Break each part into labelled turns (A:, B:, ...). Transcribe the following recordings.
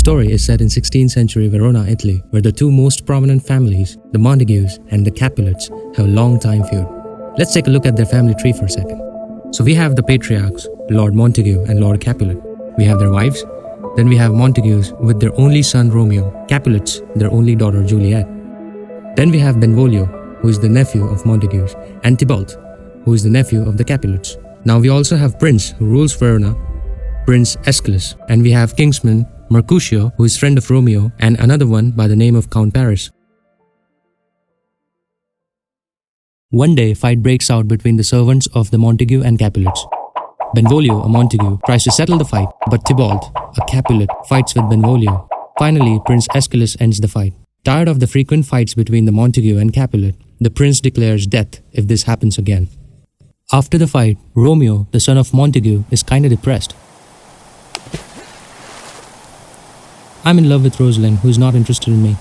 A: story is set in 16th century Verona, Italy, where the two most prominent families, the Montagues and the Capulets, have a long time feud. Let's take a look at their family tree for a second. So we have the patriarchs, Lord Montague and Lord Capulet. We have their wives. Then we have Montagues with their only son Romeo, Capulets, their only daughter Juliet. Then we have Benvolio, who is the nephew of Montagues, and Tybalt, who is the nephew of the Capulets. Now we also have Prince, who rules Verona, Prince Aeschylus, and we have Kingsman Mercutio, who is friend of Romeo, and another one by the name of Count Paris. One day, fight breaks out between the servants of the Montague and Capulets. Benvolio, a Montague, tries to settle the fight, but Tybalt, a Capulet, fights with Benvolio. Finally, Prince Aeschylus ends the fight. Tired of the frequent fights between the Montague and Capulet, the prince declares death if this happens again. After the fight, Romeo, the son of Montague, is kinda depressed. I'm in love with Rosalind, who is not interested in me.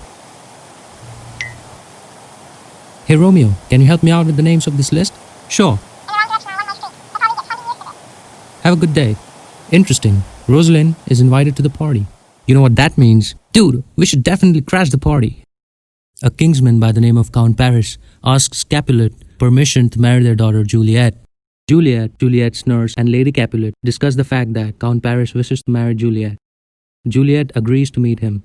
A: Hey Romeo, can you help me out with the names of this list? Sure. Have a good day. Interesting. Rosalind is invited to the party. You know what that means? Dude, we should definitely crash the party. A kingsman by the name of Count Paris asks Capulet permission to marry their daughter Juliet. Juliet's nurse, and Lady Capulet discuss the fact that Count Paris wishes to marry Juliet. Juliet agrees to meet him.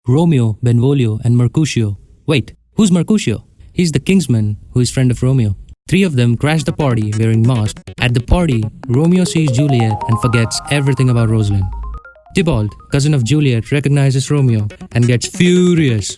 A: Romeo, Benvolio, and Mercutio. Wait, who's Mercutio? He's the kingsman who is friend of Romeo. Three of them crash the party wearing masks. At the party, Romeo sees Juliet and forgets everything about Rosalind. Tybalt, cousin of Juliet, recognizes Romeo and gets furious.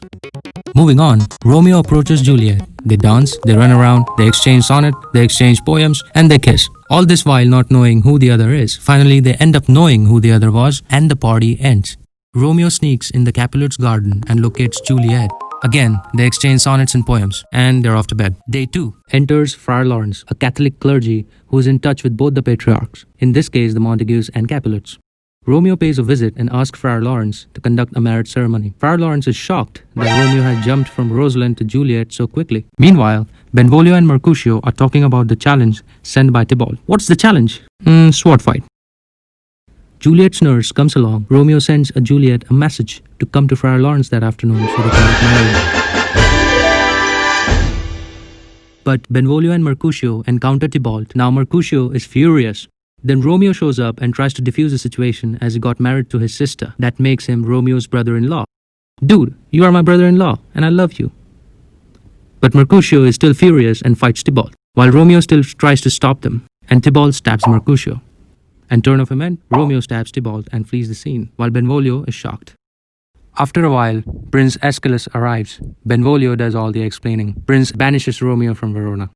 A: Moving on, Romeo approaches Juliet. They dance, they run around, they exchange sonnet, they exchange poems, and they kiss. All this while not knowing who the other is. Finally, they end up knowing who the other was, and the party ends. Romeo sneaks in the Capulet's garden and locates Juliet. Again, they exchange sonnets and poems, and they're off to bed. Day 2 enters Friar Lawrence, a Catholic clergy who is in touch with both the patriarchs, in this case the Montagues and Capulets. Romeo pays a visit and asks Friar Lawrence to conduct a marriage ceremony. Friar Lawrence is shocked that Romeo has jumped from Rosalind to Juliet so quickly. Meanwhile, Benvolio and Mercutio are talking about the challenge sent by Tybalt. What's the challenge? Sword fight. Juliet's nurse comes along. Romeo sends Juliet a message to come to Friar Lawrence that afternoon so they can get married. But Benvolio and Mercutio encounter Tybalt. Now Mercutio is furious. Then Romeo shows up and tries to defuse the situation as he got married to his sister. That makes him Romeo's brother-in-law. Dude, you are my brother-in-law and I love you. But Mercutio is still furious and fights Tybalt, while Romeo still tries to stop them, and Tybalt stabs Mercutio. And turn of event, Romeo stabs Tybalt and flees the scene, while Benvolio is shocked. After a while, Prince Aeschylus arrives. Benvolio does all the explaining. Prince banishes Romeo from Verona.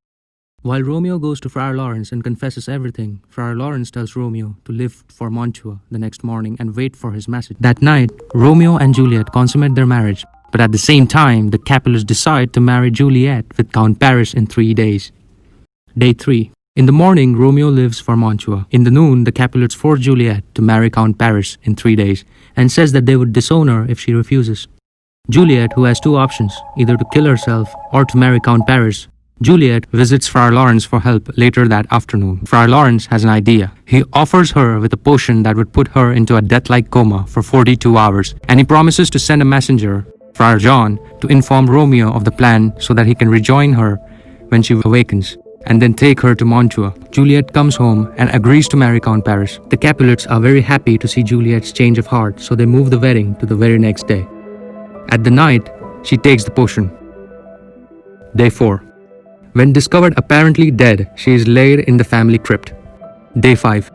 A: While Romeo goes to Friar Lawrence and confesses everything, Friar Lawrence tells Romeo to leave for Mantua the next morning and wait for his message. That night, Romeo and Juliet consummate their marriage, but at the same time, the Capulets decide to marry Juliet with Count Paris in 3 days. Day 3. In the morning, Romeo leaves for Mantua. In the noon, the Capulets force Juliet to marry Count Paris in 3 days and says that they would disown her if she refuses. Juliet, who has two options, either to kill herself or to marry Count Paris, Juliet visits Friar Lawrence for help later that afternoon. Friar Lawrence has an idea. He offers her with a potion that would put her into a death-like coma for 42 hours, and he promises to send a messenger, Friar John, to inform Romeo of the plan so that he can rejoin her when she awakens, and then take her to Mantua. Juliet comes home and agrees to marry Count Paris. The Capulets are very happy to see Juliet's change of heart, so they move the wedding to the very next day. At the night, she takes the potion. Day 4. When discovered apparently dead, she is laid in the family crypt. Day 5.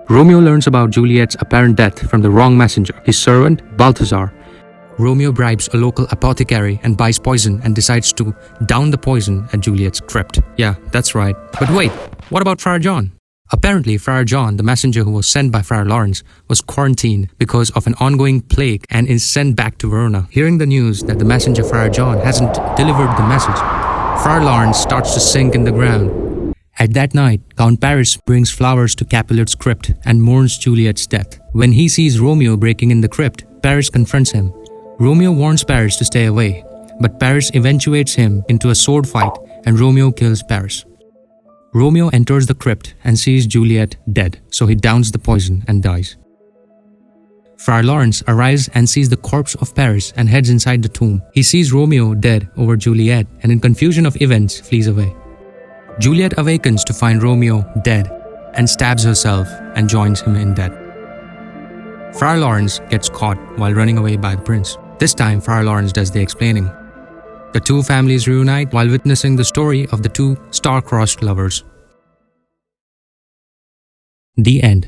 A: Romeo learns about Juliet's apparent death from the wrong messenger, his servant Balthazar. Romeo bribes a local apothecary and buys poison and decides to down the poison at Juliet's crypt. Yeah, that's right. But wait, what about Friar John? Apparently, Friar John, the messenger who was sent by Friar Lawrence, was quarantined because of an ongoing plague and is sent back to Verona. Hearing the news that the messenger Friar John hasn't delivered the message, Friar Lawrence starts to sink in the ground. At that night, Count Paris brings flowers to Capulet's crypt and mourns Juliet's death. When he sees Romeo breaking in the crypt, Paris confronts him. Romeo warns Paris to stay away, but Paris eventuates him into a sword fight and Romeo kills Paris. Romeo enters the crypt and sees Juliet dead, so he downs the poison and dies. Friar Lawrence arrives and sees the corpse of Paris and heads inside the tomb. He sees Romeo dead over Juliet and in confusion of events flees away. Juliet awakens to find Romeo dead and stabs herself and joins him in death. Friar Lawrence gets caught while running away by the prince. This time, Friar Lawrence does the explaining. The two families reunite while witnessing the story of the two star-crossed lovers. The end.